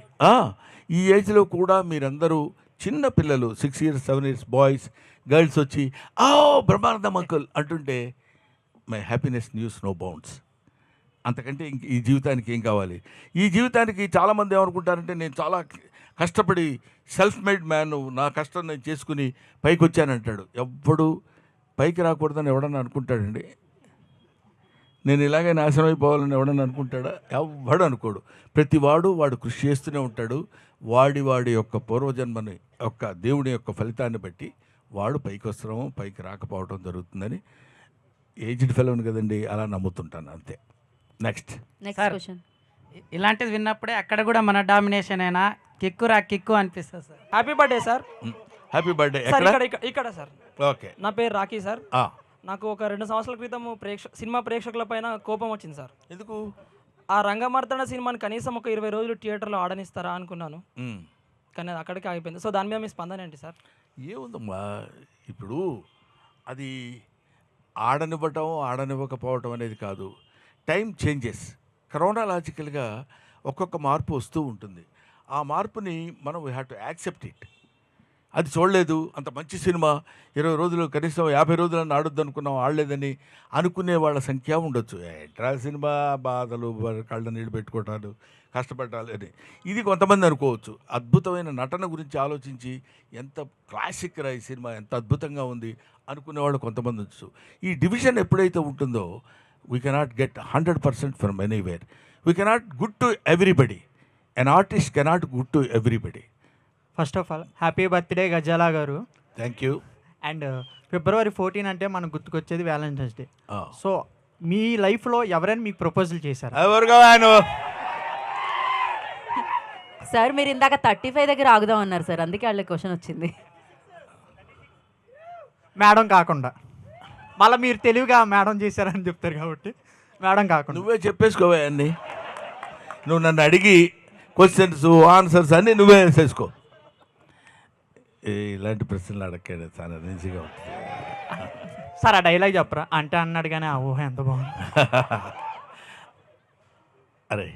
ఈ ఏజ్లో కూడా మీరందరూ చిన్న పిల్లలు 6 years 7 years బాయ్స్ గర్ల్స్ వచ్చి బ్రహ్మానందం అంకుల్ అంటుంటే my happiness knows no bounds. అంతకంటే ఇంక ఈ జీవితానికి ఏం కావాలి? ఈ జీవితానికి చాలామంది ఏమనుకుంటారంటే, నేను చాలా కష్టపడి సెల్ఫ్ మేడ్ మ్యాన్, నా కష్టం నేను చేసుకుని పైకి వచ్చానంటాడు. ఎవ్వడు పైకి రాకూడదని ఎవడన్నా అనుకుంటాడండి? నేను ఇలాగే నాశనం అయిపోవాలని ఎవడన్నా అనుకుంటాడా? ఎవ్వడు అనుకోడు. ప్రతివాడు వాడు కృషి చేస్తూనే ఉంటాడు. వాడి యొక్క పూర్వజన్మని యొక్క దేవుడి యొక్క ఫలితాన్ని బట్టి వాడు పైకి వస్తున్నాము, పైకి రాకపోవడం జరుగుతుందని ఏజ్డ్ ఫెలోని కదండి, అలా నమ్ముతుంటాను అంతే. నెక్స్ట్ సార్, ఇలాంటిది విన్నప్పుడే అక్కడ కూడా మన డామినేషన్ అయినా కిక్కు అనిపిస్తుంది sir. Happy birthday sir. Happy birthday. Sir ఎక్కడ? ఇక్కడ సార్. ఓకే. నా పేరు రాకీ సార్. ఆ. నాకు ఒక 2 సంవత్సరాల క్రితం సినిమా ప్రేక్షకుల పైన కోపం వచ్చింది సార్. ఎందుకు? ఆ రంగమార్తాండ సినిమాని కనీసం ఒక 20 రోజులు థియేటర్లో ఆడనిస్తారా అనుకున్నాను, కానీ అది అక్కడికి ఆగిపోయింది. సో దాని మీద మీ స్పందన ఏంటి సార్? ఏముందమ్మా, ఇప్పుడు అది ఆడనివ్వకపోవటం అనేది కాదు, టైం చేంజెస్. క్రోనాలాజికల్గా ఒక్కొక్క మార్పు వస్తూ ఉంటుంది. ఆ మార్పుని మనం we have to accept it. అది చూడలేదు, అంత మంచి సినిమా 20 రోజులు కనీసం 50 రోజులను ఆడొద్దు అనుకున్నాం, ఆడలేదని అనుకునే వాళ్ళ సంఖ్య ఉండొచ్చు. ఎంట్రా సినిమా బాధలు, కళ్ళ నీళ్ళు పెట్టుకోవటాలు, కష్టపడాలి అని ఇది కొంతమంది అనుకోవచ్చు. అద్భుతమైన నటన గురించి ఆలోచించి ఎంత క్లాసిక్ రా ఈ సినిమా, ఎంత అద్భుతంగా ఉంది అనుకునేవాళ్ళు కొంతమంది వచ్చు. ఈ డివిజన్ ఎప్పుడైతే ఉంటుందో we cannot get 100% from anywhere. We cannot good to everybody. An artist cannot good to everybody. First of all happy birthday Gazala గారు. Thank you. అండ్ February 14 అంటే మనకు గుర్తుకొచ్చేది వ్యాలంటైన్స్ డే. సో మీ లైఫ్లో ఎవరైనా మీకు ప్రపోజల్ చేశారు? సార్ మీరు ఇందాక 35 దగ్గర ఆగుదాం అన్నారు సార్, అందుకే వాళ్ళ క్వశ్చన్ వచ్చింది. మేడం కాకుండా మళ్ళీ మీరు తెలివిగా మేడం చేశారని చెప్తారు కాబట్టి మేడం కాకుండా నువ్వే చెప్పేసుకోవా అన్నీ. నువ్వు నన్ను అడిగి క్వశ్చన్స్ ఆన్సర్స్ అన్నీ నువ్వే వేసేసుకో. ఇలాంటి ప్రశ్నలు అడగండి, చాలా ఈజీగా ఉంటుంది. సార్ ఆ డైలాగ్ చెప్పరా అంటే అన్నాడు కానీ ఆ ఊహ ఎంత బాగుంది. అరే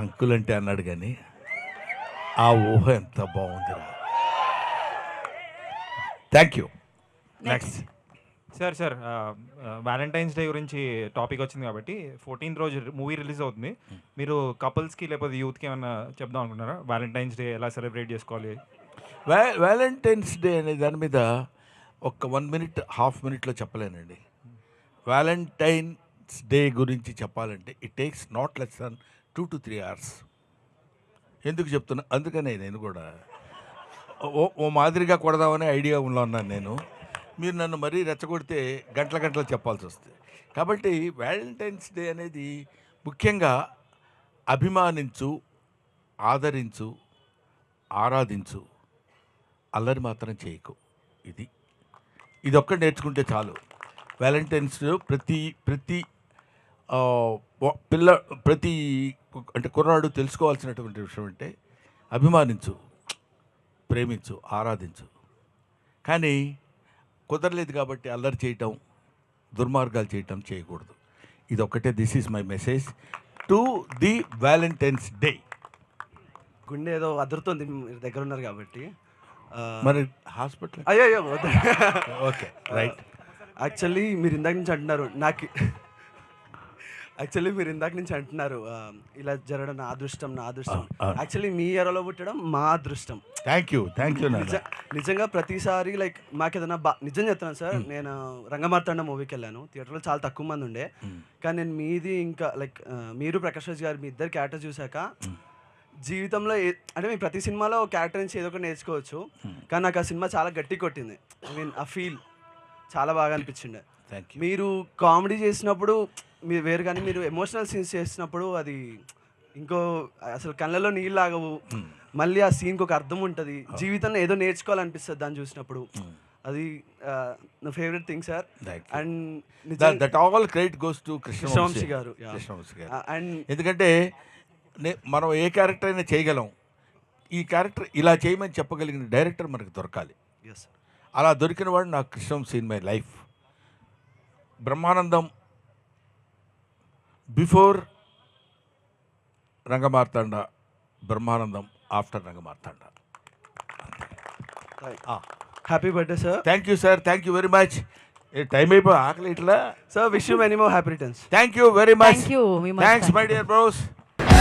అంకుల్ అంటే అన్నాడు కానీ ఆ ఊహ ఎంత బాగుందిరా. Thank you. Next sir Valentine's day గురించి టాపిక్ వచ్చింది కాబట్టి 14th రోజు మూవీ రిలీజ్ అవుతుంది. మీరు కపుల్స్కి లేకపోతే యూత్కి ఏమైనా చెప్దాం అనుకుంటున్నారా? వ్యాలంటైన్స్ డే ఎలా సెలబ్రేట్ చేసుకోవాలి? వ్యాలంటైన్స్ డే అనే దాని మీద ఒక 1 minute, ½ minute చెప్పలేనండి. వ్యాలంటైన్స్ డే గురించి చెప్పాలంటే it takes not less Dhan 2 to 3 hours. ఎందుకు చెప్తున్నా, అందుకనే నేను కూడా ఓ మాదిరిగా కొడదామనే ఐడియా ఉన్నాను నేను. మీరు నన్ను మరీ రెచ్చగొడితే గంటలు చెప్పాల్సి వస్తుంది. కాబట్టి వ్యాలంటైన్స్ డే అనేది ముఖ్యంగా అభిమానించు, ఆదరించు, ఆరాధించు, అల్లరి మాత్రం చేయకు. ఇది ఒక్కటి నేర్చుకుంటే చాలు. వ్యాలంటైన్స్ డే ప్రతి అంటే కుర్రాడు తెలుసుకోవాల్సినటువంటి విషయం అంటే అభిమానించు, ప్రేమించు, ఆరాధించు. కానీ కుదరలేదు కాబట్టి అల్లరి చేయటం, దుర్మార్గాలు చేయటం చేయకూడదు. ఇది ఒక్కటే. This is my message to the Valentine's day. గుండె ఏదో అదురుతుంది, మీరు దగ్గర ఉన్నారు కాబట్టి. మరి హాస్పిటల్ అయ్యో ఓకే రైట్. యాక్చువల్లీ మీరు ఇందాక నుంచి అంటున్నారు ఇలా జరగడం నా అదృష్టం. యాక్చువల్లీ మీ ఎరలో పుట్టడం మా అదృష్టం. Thank you. నిజంగా ప్రతిసారి లైక్ మాకు ఏదైనా నిజం చెప్తున్నాను సార్. నేను రంగమార్తాండ మూవీకి వెళ్ళాను, థియేటర్లో చాలా తక్కువ మంది ఉండే. కానీ నేను మీది ఇంకా లైక్ మీరు ప్రకాష్ రాజ్ గారు మీ ఇద్దరు క్యారెక్టర్ చూశాక జీవితంలో అంటే మీ ప్రతి సినిమాలో క్యారెక్టర్ నుంచి ఏదో ఒకటి నేర్చుకోవచ్చు. కానీ నాకు ఆ సినిమా చాలా గట్టి కొట్టింది. ఆ ఫీల్ చాలా బాగా అనిపించిండే. మీరు కామెడీ చేసినప్పుడు మీరు వేరు, కానీ మీరు ఎమోషనల్ సీన్స్ చేసినప్పుడు అది ఇంకో అసలు కళ్ళలో నీళ్ళు ఆగవు. మళ్ళీ ఆ సీన్కి ఒక అర్థం ఉంటుంది. జీవితంలో ఏదో నేర్చుకోవాలనిపిస్తుంది దాన్ని చూసినప్పుడు. అది నా favourite thing sir. And that all credit goes to Krishna Vamsi గారు. అండ్ ఎందుకంటే మనం ఏ క్యారెక్టర్ అయినా చేయగలం. ఈ క్యారెక్టర్ ఇలా చేయమని చెప్పగలిగిన డైరెక్టర్ మనకు దొరకాలి. అలా దొరికిన వాడు నాకు Krishna Vamsi in my life. Brahmanandam before Rangamarthanda, Brahmanandam after Rangamarthanda. Happy birthday sir. Thank you sir. Thank you very much. Time అయిపోయి ఆకలి ఇట్లా sir. Wish you many more happy returns. Thank you very much. Thank you. Thanks my dear bros.